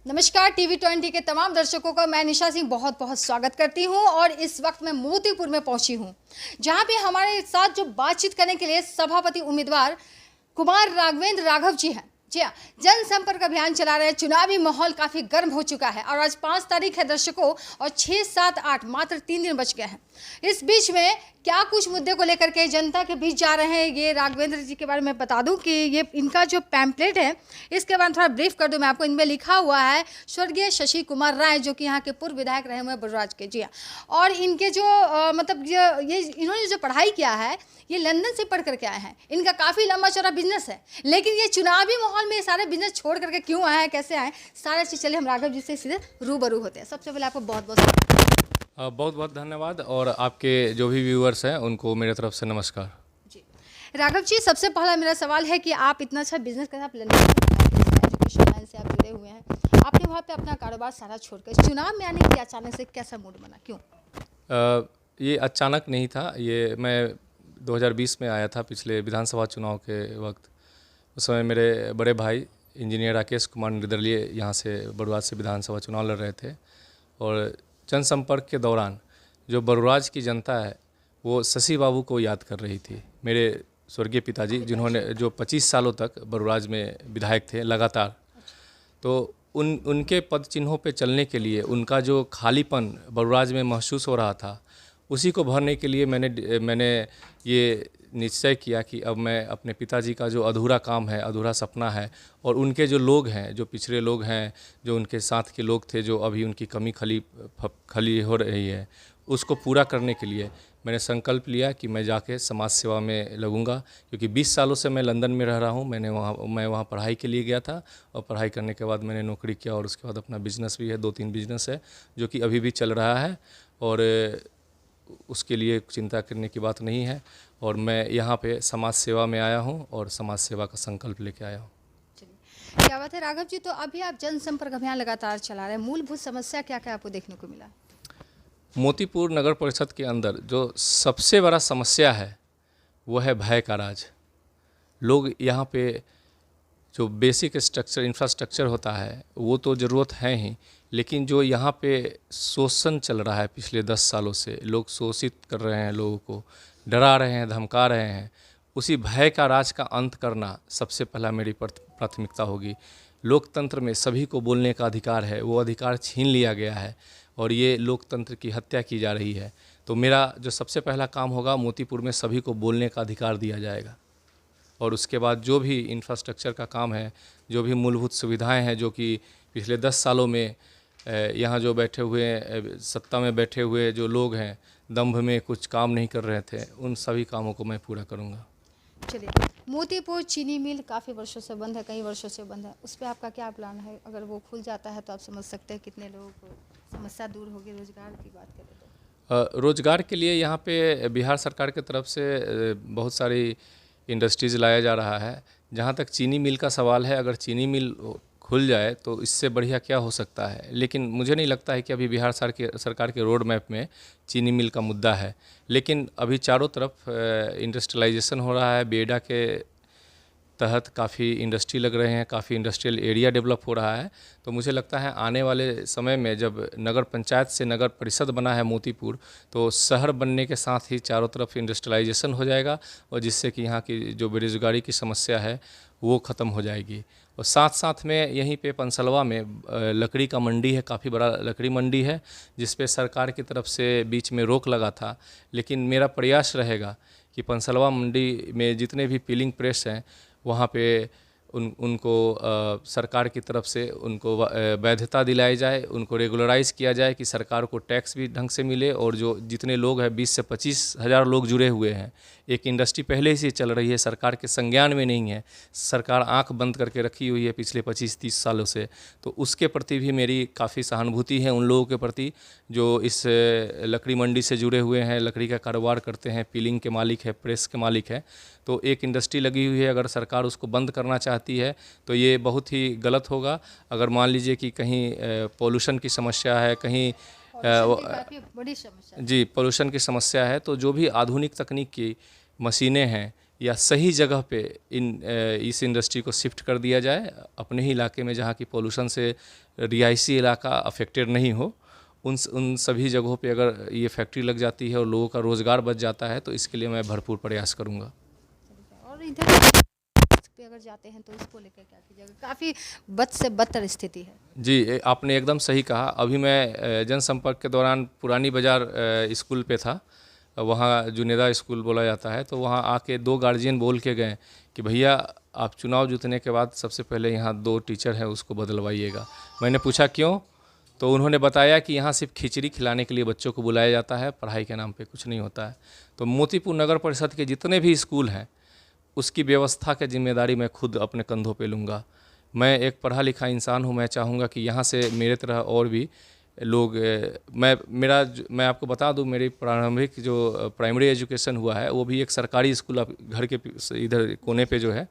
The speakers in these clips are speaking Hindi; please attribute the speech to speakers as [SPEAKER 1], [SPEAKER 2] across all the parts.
[SPEAKER 1] नमस्कार टीवी 20 के तमाम दर्शकों का मैं निशा सिंह बहुत बहुत स्वागत करती हूं और इस वक्त मैं मोतीपुर में पहुंची हूं जहां पे हमारे साथ जो बातचीत करने के लिए सभापति उम्मीदवार कुमार राघवेंद्र राघव जी हैं। जी हाँ, जनसंपर्क अभियान चला रहे हैं। चुनावी माहौल काफी गर्म हो चुका है और आज 5 तारीख है दर्शकों और 6, 7, 8 मात्र 3 दिन बच गए हैं। इस बीच में क्या कुछ मुद्दे को लेकर के जनता के बीच जा रहे हैं, ये राघवेंद्र जी के बारे में बता दूं कि ये इनका जो पैम्पलेट है इसके बारे में थोड़ा ब्रीफ कर दूं मैं आपको। इनमें लिखा हुआ है स्वर्गीय शशि कुमार राय जो कि यहाँ के पूर्व विधायक रहे हुए हैं बरुराज के। जी हाँ, और इनके जो ये इन्होंने जो पढ़ाई किया है ये लंदन से पढ़ करके आए हैं। इनका काफ़ी लंबा चौड़ा बिजनेस है, लेकिन ये चुनावी माहौल में ये सारे बिजनेस छोड़ करके क्यों आए हैं, कैसे आए, सारा चीज़ चलिए हम राघव जी से सीधे रूबरू होते हैं। सबसे पहले आपको बहुत
[SPEAKER 2] बहुत धन्यवाद और आपके जो भी व्यूअर्स हैं उनको मेरे तरफ से नमस्कार।
[SPEAKER 1] जी राघव जी, सबसे पहला मेरा सवाल है कि आप इतना अच्छा बिजनेस कर आप लंदन एजुकेशन लाइन से आप जुड़े हुए हैं, आपने वहाँ पे अपना कारोबार सारा छोड़कर चुनाव में आने के लिए अचानक से कैसा मूड बना, क्यों?
[SPEAKER 2] ये अचानक नहीं था, ये मैं 2020 में आया था पिछले विधानसभा चुनाव के वक्त। उस समय मेरे बड़े भाई इंजीनियर राकेश कुमार निर्दलीय यहाँ से बरुराज से विधानसभा चुनाव लड़ रहे थे और जनसंपर्क के दौरान जो बरुराज की जनता है वो शशि बाबू को याद कर रही थी, मेरे स्वर्गीय पिताजी जिन्होंने जो 25 सालों तक बरुराज में विधायक थे लगातार। तो उनके पद चिन्हों पे चलने के लिए उनका जो खालीपन बरुराज में महसूस हो रहा था उसी को भरने के लिए मैंने ये निश्चय किया कि अब मैं अपने पिताजी का जो अधूरा काम है, अधूरा सपना है और उनके जो लोग हैं, जो पिछड़े लोग हैं, जो उनके साथ के लोग थे, जो अभी उनकी कमी खली हो रही है, उसको पूरा करने के लिए मैंने संकल्प लिया कि मैं जाके समाज सेवा में लगूंगा। क्योंकि 20 सालों से मैं लंदन में रह रहा हूं। मैं वहाँ पढ़ाई के लिए गया था और पढ़ाई करने के बाद मैंने नौकरी किया और उसके बाद अपना बिजनेस भी है, 2-3 बिजनेस है जो कि अभी भी चल रहा है और उसके लिए चिंता करने की बात नहीं है। और मैं यहाँ पे समाज सेवा में आया हूँ और समाज सेवा का संकल्प लेके आया हूँ।
[SPEAKER 1] क्या बात है राघव जी, तो अभी आप जनसंपर्क अभियान लगातार चला रहे हैं, मूलभूत समस्या क्या क्या आपको देखने को मिला?
[SPEAKER 2] मोतीपुर नगर परिषद के अंदर जो सबसे बड़ा समस्या है वो है भय का राज। लोग यहाँ पे जो बेसिक स्ट्रक्चर इंफ्रास्ट्रक्चर होता है वो तो ज़रूरत है ही, लेकिन जो यहाँ पे शोषण चल रहा है पिछले 10 सालों से, लोग शोषित कर रहे हैं, लोगों को डरा रहे हैं, धमका रहे हैं, उसी भय का राज का अंत करना सबसे पहला मेरी प्राथमिकता होगी। लोकतंत्र में सभी को बोलने का अधिकार है, वो अधिकार छीन लिया गया है और ये लोकतंत्र की हत्या की जा रही है। तो मेरा जो सबसे पहला काम होगा, मोतीपुर में सभी को बोलने का अधिकार दिया जाएगा और उसके बाद जो भी इंफ्रास्ट्रक्चर का काम है, जो भी मूलभूत सुविधाएं हैं जो कि पिछले 10 सालों में यहाँ जो बैठे हुए सत्ता में बैठे हुए जो लोग हैं दंभ में कुछ काम नहीं कर रहे थे, उन सभी कामों को मैं पूरा करूँगा।
[SPEAKER 1] चलिए, मोतीपुर चीनी मिल काफ़ी वर्षों से बंद है, कई वर्षों से बंद है, उस पर आपका क्या प्लान है? अगर वो खुल जाता है तो आप समझ सकते हैं कितने लोगों को समस्या दूर होगी। रोजगार की बात करें तो
[SPEAKER 2] रोजगार के लिए यहाँ पे बिहार सरकार की तरफ से बहुत सारी इंडस्ट्रीज़ लाया जा रहा है। जहाँ तक चीनी मिल का सवाल है, अगर चीनी मिल खुल जाए तो इससे बढ़िया क्या हो सकता है, लेकिन मुझे नहीं लगता है कि अभी बिहार सरकार के रोड मैप में चीनी मिल का मुद्दा है। लेकिन अभी चारों तरफ इंडस्ट्रियलाइजेशन हो रहा है, बेडा के तहत काफ़ी इंडस्ट्री लग रहे हैं, काफ़ी इंडस्ट्रियल एरिया डेवलप हो रहा है। तो मुझे लगता है आने वाले समय में जब नगर पंचायत से नगर परिषद बना है मोतीपुर, तो शहर बनने के साथ ही चारों तरफ इंडस्ट्रियलाइजेशन हो जाएगा और जिससे कि यहाँ की जो बेरोजगारी की समस्या है वो ख़त्म हो जाएगी। और साथ साथ में यहीं पे पंसलवा में लकड़ी का मंडी है, काफ़ी बड़ा लकड़ी मंडी है जिस पे सरकार की तरफ से बीच में रोक लगा था। लेकिन मेरा प्रयास रहेगा कि पंसलवा मंडी में जितने भी पीलिंग प्रेस हैं वहाँ पे उनको सरकार की तरफ से उनको वैधता दिलाई जाए, उनको रेगुलराइज किया जाए कि सरकार को टैक्स भी ढंग से मिले और जो जितने लोग हैं 20 से 25 हज़ार लोग जुड़े हुए हैं। एक इंडस्ट्री पहले से चल रही है, सरकार के संज्ञान में नहीं है, सरकार आंख बंद करके रखी हुई है पिछले 25-30 सालों से। तो उसके प्रति भी मेरी काफ़ी सहानुभूति है उन लोगों के प्रति जो इस लकड़ी मंडी से जुड़े हुए हैं, लकड़ी का कारोबार करते हैं, पीलिंग के मालिक है, प्रेस के मालिक है। तो एक इंडस्ट्री लगी हुई है, अगर सरकार उसको बंद करना चाहती है तो ये बहुत ही गलत होगा। अगर मान लीजिए कि कहीं पोल्यूशन की समस्या है, कहीं
[SPEAKER 1] बड़ी समस्या
[SPEAKER 2] जी पोल्यूशन की समस्या है, तो जो भी आधुनिक तकनीक की मशीनें हैं या सही जगह पे इस इंडस्ट्री को शिफ्ट कर दिया जाए अपने ही इलाके में, जहाँ की पोल्यूशन से रिहायशी इलाका अफेक्टेड नहीं हो। उन सभी जगहों पे अगर ये फैक्ट्री लग जाती है और लोगों का रोज़गार बच जाता है तो इसके लिए मैं भरपूर प्रयास करूँगा।
[SPEAKER 1] और इधर पे अगर जाते हैं तो इसको लेकर क्या कीजिएगा? काफ़ी बद से बदतर स्थिति है।
[SPEAKER 2] जी, आपने एकदम सही कहा। अभी मैं जनसंपर्क के दौरान पुरानी बाज़ार स्कूल पे था, वहाँ जुनेदा स्कूल बोला जाता है, तो वहाँ आके 2 गार्जियन बोल के गए कि भैया आप चुनाव जीतने के बाद सबसे पहले यहाँ 2 टीचर हैं उसको बदलवाइएगा। मैंने पूछा क्यों, तो उन्होंने बताया कि यहाँ सिर्फ खिचड़ी खिलाने के लिए बच्चों को बुलाया जाता है, पढ़ाई के नाम पे कुछ नहीं होता है। तो मोतीपुर नगर परिषद के जितने भी स्कूल हैं उसकी व्यवस्था की जिम्मेदारी मैं खुद अपने कंधों पे लूँगा। मैं एक पढ़ा लिखा इंसान हूँ, मैं चाहूँगा कि यहाँ से मेरे तरह और भी लोग मैं आपको बता दूँ, मेरी प्रारंभिक जो प्राइमरी एजुकेशन हुआ है वो भी एक सरकारी स्कूल घर के इधर कोने पे जो है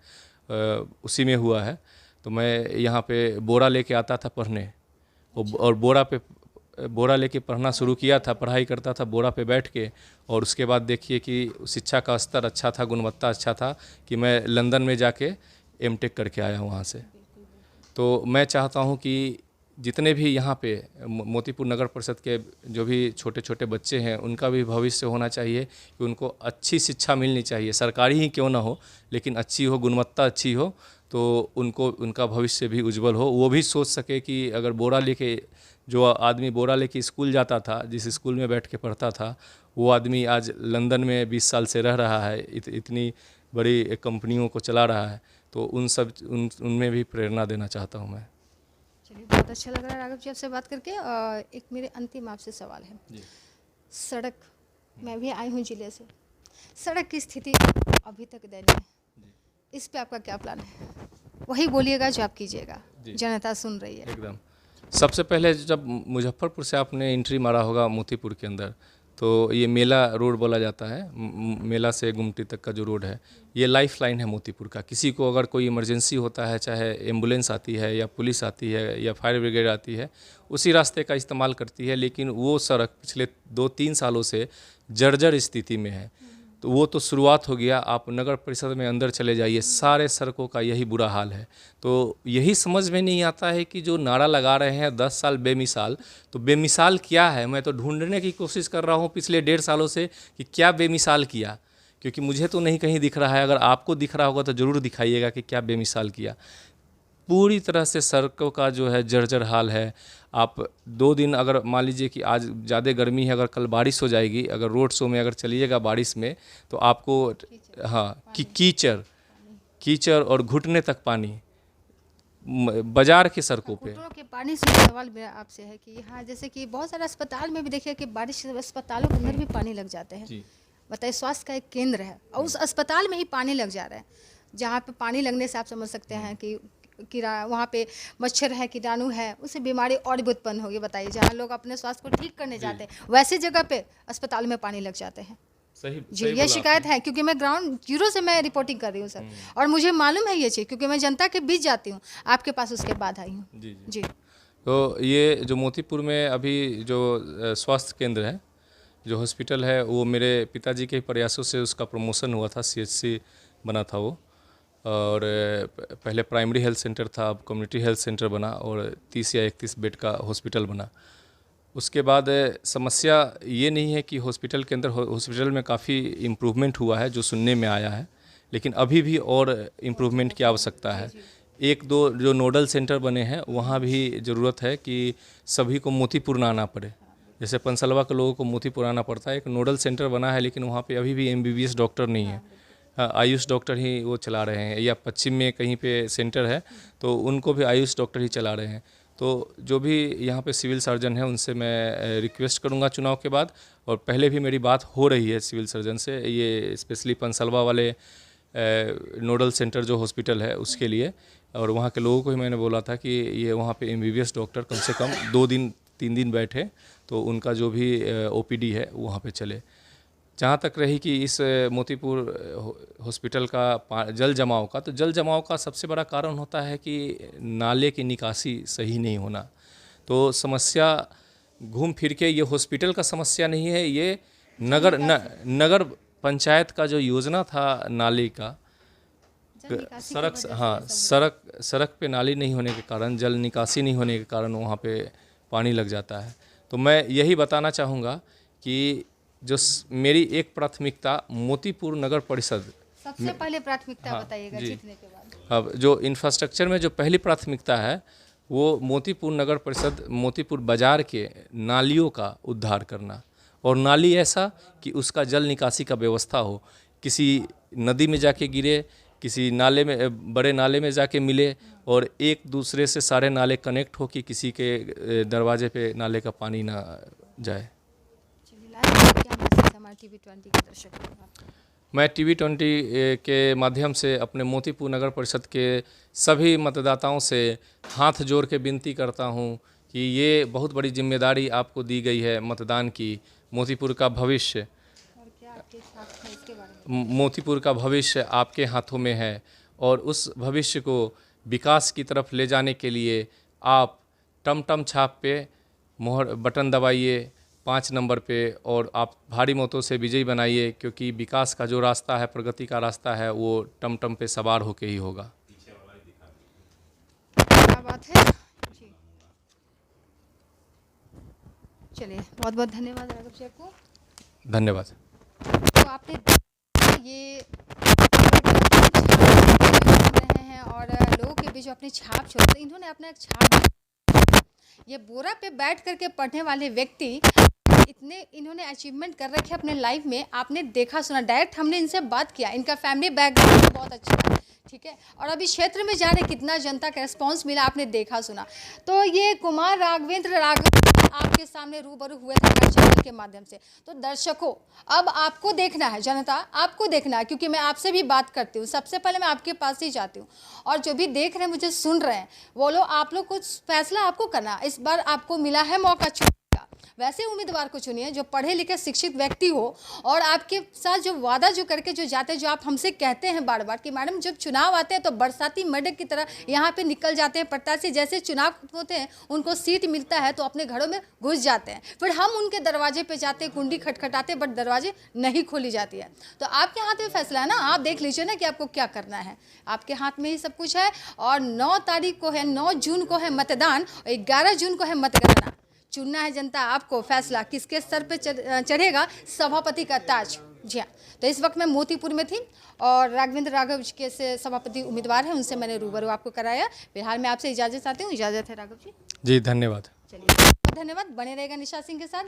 [SPEAKER 2] उसी में हुआ है। तो मैं यहाँ पे बोरा लेके आता था पढ़ने, और बोरा लेके पढ़ना शुरू किया था, पढ़ाई करता था बोरा पे बैठ के। और उसके बाद देखिए कि शिक्षा का स्तर अच्छा था, गुणवत्ता अच्छा था कि मैं लंदन में जाके एमटेक करके आया वहाँ से। तो मैं चाहता हूँ कि जितने भी यहाँ पे मोतीपुर नगर परिषद के जो भी छोटे छोटे बच्चे हैं उनका भी भविष्य होना चाहिए कि उनको अच्छी शिक्षा मिलनी चाहिए, सरकारी ही क्यों ना हो लेकिन अच्छी हो, गुणवत्ता अच्छी हो, तो उनका भविष्य भी उज्जवल हो। वो भी सोच सके कि अगर जो आदमी बोरा लेके स्कूल जाता था, जिस स्कूल में बैठ के पढ़ता था, वो आदमी आज लंदन में 20 साल से रह रहा है, इतनी बड़ी कंपनियों को चला रहा है। तो उनमें भी प्रेरणा देना चाहता हूँ मैं।
[SPEAKER 1] चलिए, बहुत अच्छा लग रहा है राघव जी आपसे बात करके। एक मेरे अंतिम आपसे सवाल है
[SPEAKER 2] जी।
[SPEAKER 1] सड़क, मैं भी आई हूँ जिले से, सड़क की स्थिति अभी तक दयनीय है, इस पे आपका क्या प्लान है? वही बोलिएगा जो आप कीजिएगा, जनता सुन रही है।
[SPEAKER 2] एकदम। सबसे पहले जब मुजफ्फरपुर से आपने एंट्री मारा होगा मोतीपुर के अंदर, तो ये मेला रोड बोला जाता है, मेला से गुमटी तक का जो रोड है ये लाइफ लाइन है मोतीपुर का। किसी को अगर कोई इमरजेंसी होता है, चाहे एम्बुलेंस आती है या पुलिस आती है या फायर ब्रिगेड आती है, उसी रास्ते का इस्तेमाल करती है। लेकिन वो सड़क पिछले 2-3 सालों से जर्जर स्थिति में है। तो वो तो शुरुआत हो गया, आप नगर परिषद में अंदर चले जाइए, सारे सड़कों का यही बुरा हाल है। तो यही समझ में नहीं आता है कि जो नारा लगा रहे हैं 10 साल बेमिसाल, तो बेमिसाल क्या है? मैं तो ढूंढने की कोशिश कर रहा हूँ पिछले 1.5 सालों से कि क्या बेमिसाल किया, क्योंकि मुझे तो नहीं कहीं दिख रहा है। अगर आपको दिख रहा होगा तो ज़रूर दिखाइएगा कि क्या बेमिसाल किया। पूरी तरह से सड़कों का जो है जर्जर हाल है। आप 2 दिन अगर मान लीजिए कि आज ज़्यादा गर्मी है, अगर कल बारिश हो जाएगी, अगर रोड शो में अगर चलिएगा बारिश में, तो आपको कीचड़ और घुटने तक पानी बाजार की सड़कों पे।
[SPEAKER 1] घुटनों के पानी से सवाल मेरा आपसे है कि हाँ, जैसे कि बहुत सारे अस्पताल में भी देखिए कि बारिश से अस्पतालों के अंदर भी पानी लग जाते हैं। बताइए, स्वास्थ्य का एक केंद्र है और उस अस्पताल में ही पानी लग जा रहा है, जहाँ पे पानी लगने से आप समझ सकते हैं कि वहाँ पे मच्छर है, कीटाणु है, उससे बीमारी और भी उत्पन्न होगी। बताइए, जहाँ लोग अपने स्वास्थ्य को ठीक करने जाते हैं वैसे जगह पे अस्पताल में पानी लग जाते हैं। जी, ये शिकायत है, क्योंकि मैं ग्राउंड जीरो से मैं रिपोर्टिंग कर रही हूँ सर, और मुझे मालूम है ये चीज़, क्योंकि मैं जनता के बीच जाती हूँ, आपके पास उसके बाद आई हूँ। जी।
[SPEAKER 2] तो ये जो मोतीपुर में अभी जो स्वास्थ्य केंद्र है, जो हॉस्पिटल है, वो मेरे पिताजी के प्रयासों से उसका प्रमोशन हुआ था, CHC बना था वो। और पहले प्राइमरी हेल्थ सेंटर था, अब कम्युनिटी हेल्थ सेंटर बना और 30 या 31 बेड का हॉस्पिटल बना। उसके बाद समस्या ये नहीं है कि हॉस्पिटल में काफ़ी इम्प्रूवमेंट हुआ है जो सुनने में आया है, लेकिन अभी भी और इम्प्रूवमेंट की आवश्यकता है। 1-2 जो नोडल सेंटर बने हैं वहाँ भी ज़रूरत है कि सभी को मोतीपुर ना आना पड़े। जैसे पंसलवा के लोगों को मोतीपुर आना पड़ता है, एक नोडल सेंटर बना है, लेकिन वहाँ पे अभी भी MBBS डॉक्टर नहीं है, आयुष डॉक्टर ही वो चला रहे हैं। या पश्चिम में कहीं पे सेंटर है तो उनको भी आयुष डॉक्टर ही चला रहे हैं। तो जो भी यहाँ पे सिविल सर्जन है उनसे मैं रिक्वेस्ट करूँगा चुनाव के बाद, और पहले भी मेरी बात हो रही है सिविल सर्जन से, ये स्पेशली पंसलवा वाले नोडल सेंटर जो हॉस्पिटल है उसके लिए। और वहाँ के लोगों को ही मैंने बोला था कि ये वहाँ पे MBBS डॉक्टर कम से कम 2-3 दिन बैठे तो उनका जो भी OPD है वहाँ पे चले। जहाँ तक रही कि इस मोतीपुर हॉस्पिटल का जल जमाव का, तो जल जमाव का सबसे बड़ा कारण होता है कि नाले की निकासी सही नहीं होना। तो समस्या घूम फिर के ये हॉस्पिटल का समस्या नहीं है, ये नगर पंचायत का जो योजना था नाली का,
[SPEAKER 1] जल निकासी की
[SPEAKER 2] सड़क
[SPEAKER 1] वजह से
[SPEAKER 2] हाँ
[SPEAKER 1] ऐसा हुआ।
[SPEAKER 2] सड़क पे नाली नहीं होने के कारण, जल निकासी नहीं होने के कारण वहाँ पे पानी लग जाता है। तो मैं यही बताना चाहूँगा कि मेरी एक प्राथमिकता मोतीपुर नगर परिषद,
[SPEAKER 1] सबसे पहले प्राथमिकता
[SPEAKER 2] हाँ,
[SPEAKER 1] बताइएगा
[SPEAKER 2] जी।
[SPEAKER 1] जीतने के बाद।
[SPEAKER 2] अब जो इंफ्रास्ट्रक्चर में जो पहली प्राथमिकता है वो मोतीपुर नगर परिषद मोतीपुर बाज़ार के नालियों का उद्धार करना, और नाली ऐसा कि उसका जल निकासी का व्यवस्था हो, किसी नदी में जाके गिरे, किसी नाले में, बड़े नाले में जाके मिले, और एक दूसरे से सारे नाले कनेक्ट हो कि किसी के दरवाजे पे नाले का पानी ना जाए।
[SPEAKER 1] चलिए, लाइव में क्या मैसेज है हमारे TV20 के दर्शकों का?
[SPEAKER 2] मैं TV20 के माध्यम से अपने मोतीपुर नगर परिषद के सभी मतदाताओं से हाथ जोड़ के विनती करता हूं कि ये बहुत बड़ी जिम्मेदारी आपको दी गई है मतदान की। मोतीपुर का भविष्य,
[SPEAKER 1] और क्या आपके साथ है इसके बारे में?
[SPEAKER 2] मोतीपुर का भविष्य आपके हाथों में है, और उस भविष्य को विकास की तरफ ले जाने के लिए आप टमटम छाप पे मोहर बटन दबाइए 5 नंबर पे, और आप भारी मतों से विजयी बनाइए, क्योंकि विकास का जो रास्ता है, प्रगति का रास्ता है, वो टमटम पे सवार होके ही होगा।
[SPEAKER 1] क्या बात है जी। चलिए, बहुत बहुत धन्यवाद राघव जी आपको।
[SPEAKER 2] धन्यवाद।
[SPEAKER 1] तो आपने देखा ये छाप रहे हैं और लोगों के बीच अपनी छाप छोड़ दी। इन्होंने अपना एक छाप, ये बोरा पे बैठ करके पढ़ने वाले व्यक्ति इतने इन्होंने अचीवमेंट कर रखे अपने लाइफ में। आपने देखा सुना, डायरेक्ट हमने इनसे बात किया, इनका फैमिली बैकग्राउंड बहुत अच्छा है, ठीक है, और अभी क्षेत्र में जा रहे कितना जनता का रिस्पांस मिला आपने देखा सुना। तो ये कुमार राघवेंद्र राघव आपके सामने रूबरू हुए थे हमारे चैनल के माध्यम से। तो दर्शकों, अब आपको देखना है, जनता आपको देखना है, क्योंकि मैं आपसे भी बात करती हूँ, सबसे पहले मैं आपके पास ही जाती हूँ, और जो भी देख रहे हैं, मुझे सुन रहे हैं, वो लोग, आप लोग कुछ फैसला आपको करना। इस बार आपको मिला है मौका चुनने का। वैसे उम्मीदवार को चुनिए जो पढ़े लिखे शिक्षित व्यक्ति हो, और आपके साथ जो वादा जो करके जो जाते हैं, जो आप हमसे कहते हैं बार बार कि मैडम जब चुनाव आते हैं तो बरसाती मेढक की तरह यहाँ पे निकल जाते हैं प्रत्याशी, जैसे चुनाव होते हैं उनको सीट मिलता है तो अपने घरों में घुस जाते हैं, फिर हम उनके दरवाजे पे जाते हैं, कुंडी खटखटाते, बट दरवाजे नहीं खोली जाती है। तो आपके हाथ में फैसला है ना, आप देख लीजिए ना कि आपको क्या करना है, आपके हाथ में ही सब कुछ है। और 9 तारीख को है, 9 जून को है मतदान, 11 जून को है मतगणना। चुनना है जनता आपको, फैसला किसके सर पे चढ़ेगा सभापति का ताज। जी हाँ, तो इस वक्त मैं मोतीपुर में थी और राघवेंद्र राघव के से सभापति उम्मीदवार हैं, उनसे मैंने रूबरू आपको कराया। फिलहाल मैं आपसे इजाज़त चाहती हूँ। इजाज़त है राघव जी।
[SPEAKER 2] जी धन्यवाद।
[SPEAKER 1] चलिए, धन्यवाद। बने रहेगा निशा सिंह के साथ।